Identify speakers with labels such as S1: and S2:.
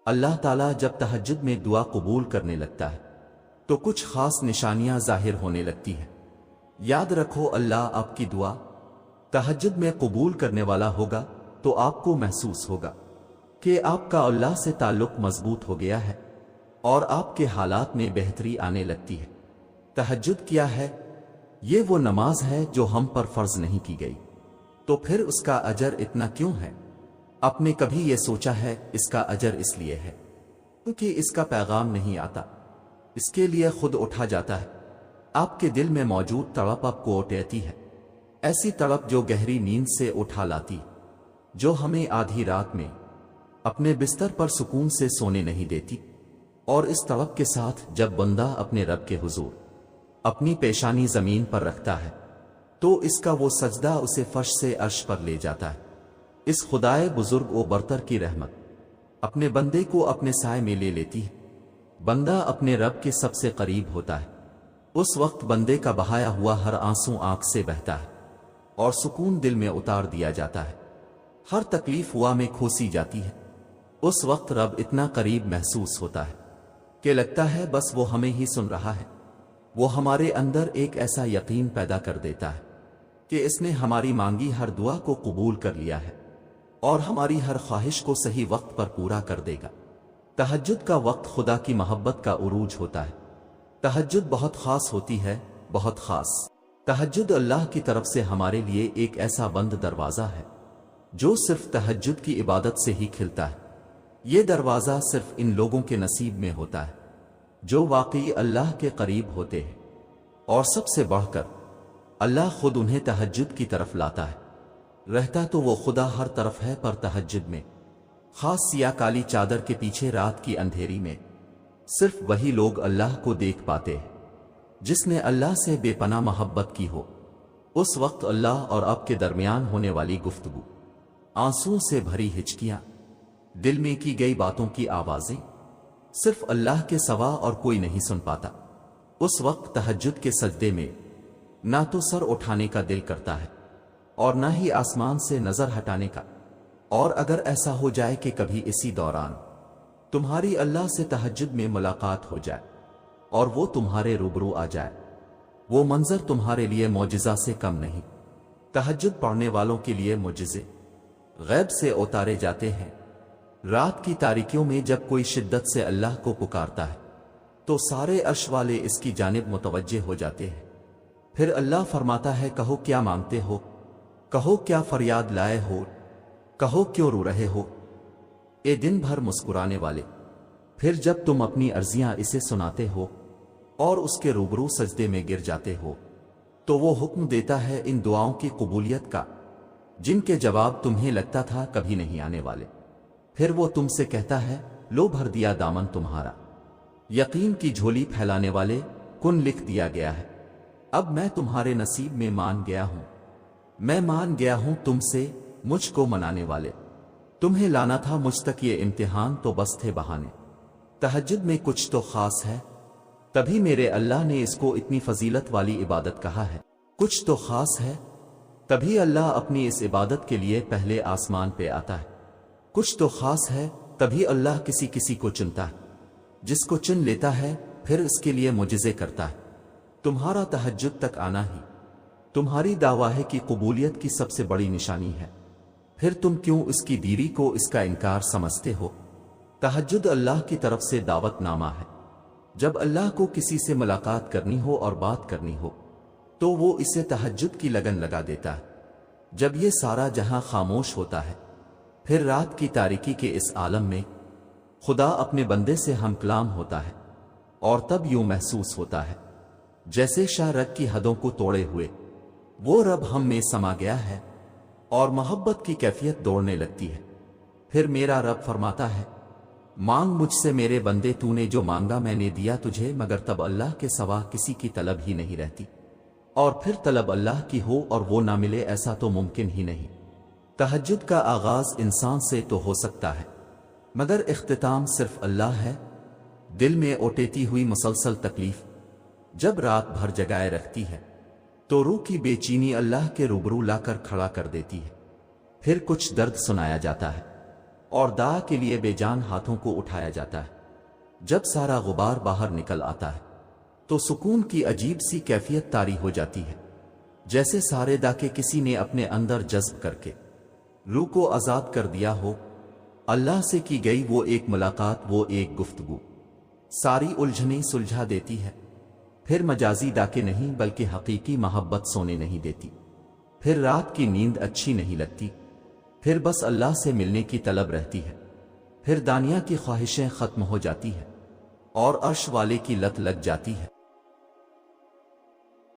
S1: اللہ تعالیٰ جب تہجد میں دعا قبول کرنے لگتا ہے تو کچھ خاص نشانیاں ظاہر ہونے لگتی ہیں۔ یاد رکھو، اللہ آپ کی دعا تہجد میں قبول کرنے والا ہوگا تو آپ کو محسوس ہوگا کہ آپ کا اللہ سے تعلق مضبوط ہو گیا ہے اور آپ کے حالات میں بہتری آنے لگتی ہے۔ تہجد کیا ہے؟ یہ وہ نماز ہے جو ہم پر فرض نہیں کی گئی، تو پھر اس کا اجر اتنا کیوں ہے؟ آپ نے کبھی یہ سوچا ہے؟ اس کا اجر اس لیے ہے کیونکہ اس کا پیغام نہیں آتا، اس کے لیے خود اٹھا جاتا ہے۔ آپ کے دل میں موجود تڑپ آپ کو اٹھاتی ہے، ایسی تڑپ جو گہری نیند سے اٹھا لاتی، جو ہمیں آدھی رات میں اپنے بستر پر سکون سے سونے نہیں دیتی۔ اور اس تڑپ کے ساتھ جب بندہ اپنے رب کے حضور اپنی پیشانی زمین پر رکھتا ہے تو اس کا وہ سجدہ اسے فرش سے عرش پر لے جاتا ہے۔ اس خدائے بزرگ و برتر کی رحمت اپنے بندے کو اپنے سائے میں لے لیتی ہے۔ بندہ اپنے رب کے سب سے قریب ہوتا ہے، اس وقت بندے کا بہایا ہوا ہر آنسو آنکھ سے بہتا ہے اور سکون دل میں اتار دیا جاتا ہے، ہر تکلیف ہوا میں کھوسی جاتی ہے۔ اس وقت رب اتنا قریب محسوس ہوتا ہے کہ لگتا ہے بس وہ ہمیں ہی سن رہا ہے۔ وہ ہمارے اندر ایک ایسا یقین پیدا کر دیتا ہے کہ اس نے ہماری مانگی ہر دعا کو قبول کر لیا ہے اور ہماری ہر خواہش کو صحیح وقت پر پورا کر دے گا۔ تہجد کا وقت خدا کی محبت کا عروج ہوتا ہے۔ تہجد بہت خاص ہوتی ہے، بہت خاص۔ تہجد اللہ کی طرف سے ہمارے لیے ایک ایسا بند دروازہ ہے جو صرف تہجد کی عبادت سے ہی کھلتا ہے۔ یہ دروازہ صرف ان لوگوں کے نصیب میں ہوتا ہے جو واقعی اللہ کے قریب ہوتے ہیں، اور سب سے بڑھ کر اللہ خود انہیں تہجد کی طرف لاتا ہے۔ رہتا تو وہ خدا ہر طرف ہے، پر تہجد میں خاص سیاہ کالی چادر کے پیچھے رات کی اندھیری میں صرف وہی لوگ اللہ کو دیکھ پاتے ہیں جس نے اللہ سے بے پناہ محبت کی ہو۔ اس وقت اللہ اور آپ کے درمیان ہونے والی گفتگو، آنسوں سے بھری ہچکیاں، دل میں کی گئی باتوں کی آوازیں صرف اللہ کے سوا اور کوئی نہیں سن پاتا۔ اس وقت تہجد کے سجدے میں نہ تو سر اٹھانے کا دل کرتا ہے اور نہ ہی آسمان سے نظر ہٹانے کا۔ اور اگر ایسا ہو جائے کہ کبھی اسی دوران تمہاری اللہ سے تہجد میں ملاقات ہو جائے اور وہ تمہارے روبرو آ جائے، وہ منظر تمہارے لیے معجزہ سے کم نہیں۔ تہجد پڑھنے والوں کے لیے معجزے غیب سے اتارے جاتے ہیں۔ رات کی تاریکیوں میں جب کوئی شدت سے اللہ کو پکارتا ہے تو سارے عرش والے اس کی جانب متوجہ ہو جاتے ہیں۔ پھر اللہ فرماتا ہے، کہو کیا مانگتے ہو، کہو کیا فریاد لائے ہو، کہو کیوں رو رہے ہو، اے دن بھر مسکرانے والے۔ پھر جب تم اپنی عرضیاں اسے سناتے ہو اور اس کے روبرو سجدے میں گر جاتے ہو تو وہ حکم دیتا ہے ان دعاؤں کی قبولیت کا جن کے جواب تمہیں لگتا تھا کبھی نہیں آنے والے۔ پھر وہ تم سے کہتا ہے، لو بھر دیا دامن تمہارا، یقین کی جھولی پھیلانے والے، کن لکھ دیا گیا ہے۔ اب میں تمہارے نصیب میں مان گیا ہوں، میں مان گیا ہوں تم سے، مجھ کو منانے والے۔ تمہیں لانا تھا مجھ تک یہ امتحان تو بس تھے بہانے۔ تہجد میں کچھ تو خاص ہے، تبھی میرے اللہ نے اس کو اتنی فضیلت والی عبادت کہا ہے۔ کچھ تو خاص ہے، تبھی اللہ اپنی اس عبادت کے لیے پہلے آسمان پہ آتا ہے۔ کچھ تو خاص ہے، تبھی اللہ کسی کسی کو چنتا ہے، جس کو چن لیتا ہے پھر اس کے لیے معجزے کرتا ہے۔ تمہارا تہجد تک آنا ہی تمہاری دعویٰ کی قبولیت کی سب سے بڑی نشانی ہے، پھر تم کیوں اس کی دیری کو اس کا انکار سمجھتے ہو؟ تہجد اللہ کی طرف سے دعوت نامہ ہے۔ جب اللہ کو کسی سے ملاقات کرنی ہو اور بات کرنی ہو تو وہ اسے تہجد کی لگن لگا دیتا ہے۔ جب یہ سارا جہاں خاموش ہوتا ہے، پھر رات کی تاریکی کے اس عالم میں خدا اپنے بندے سے ہم کلام ہوتا ہے، اور تب یوں محسوس ہوتا ہے جیسے شاہ رگ کی حدوں کو توڑے ہوئے وہ رب ہم میں سما گیا ہے، اور محبت کی کیفیت دوڑنے لگتی ہے۔ پھر میرا رب فرماتا ہے، مانگ مجھ سے میرے بندے، تو نے جو مانگا میں نے دیا تجھے، مگر تب اللہ کے سوا کسی کی طلب ہی نہیں رہتی، اور پھر طلب اللہ کی ہو اور وہ نہ ملے، ایسا تو ممکن ہی نہیں۔ تہجد کا آغاز انسان سے تو ہو سکتا ہے، مگر اختتام صرف اللہ ہے۔ دل میں اوٹیتی ہوئی مسلسل تکلیف جب رات بھر جگائے رکھتی ہے تو روح کی بے چینی اللہ کے روبرو لا کر کھڑا کر دیتی ہے۔ پھر کچھ درد سنایا جاتا ہے اور دعا کے لیے بے جان ہاتھوں کو اٹھایا جاتا ہے۔ جب سارا غبار باہر نکل آتا ہے تو سکون کی عجیب سی کیفیت طاری ہو جاتی ہے، جیسے سارے داکے کسی نے اپنے اندر جذب کر کے روح کو آزاد کر دیا ہو۔ اللہ سے کی گئی وہ ایک ملاقات، وہ ایک گفتگو ساری الجھنیں سلجھا دیتی ہے۔ پھر مجازی ڈاکے نہیں بلکہ حقیقی محبت سونے نہیں دیتی، پھر رات کی نیند اچھی نہیں لگتی، پھر بس اللہ سے ملنے کی طلب رہتی ہے، پھر دنیا کی خواہشیں ختم ہو جاتی ہیں اور عرش والے کی لت لگ جاتی ہے۔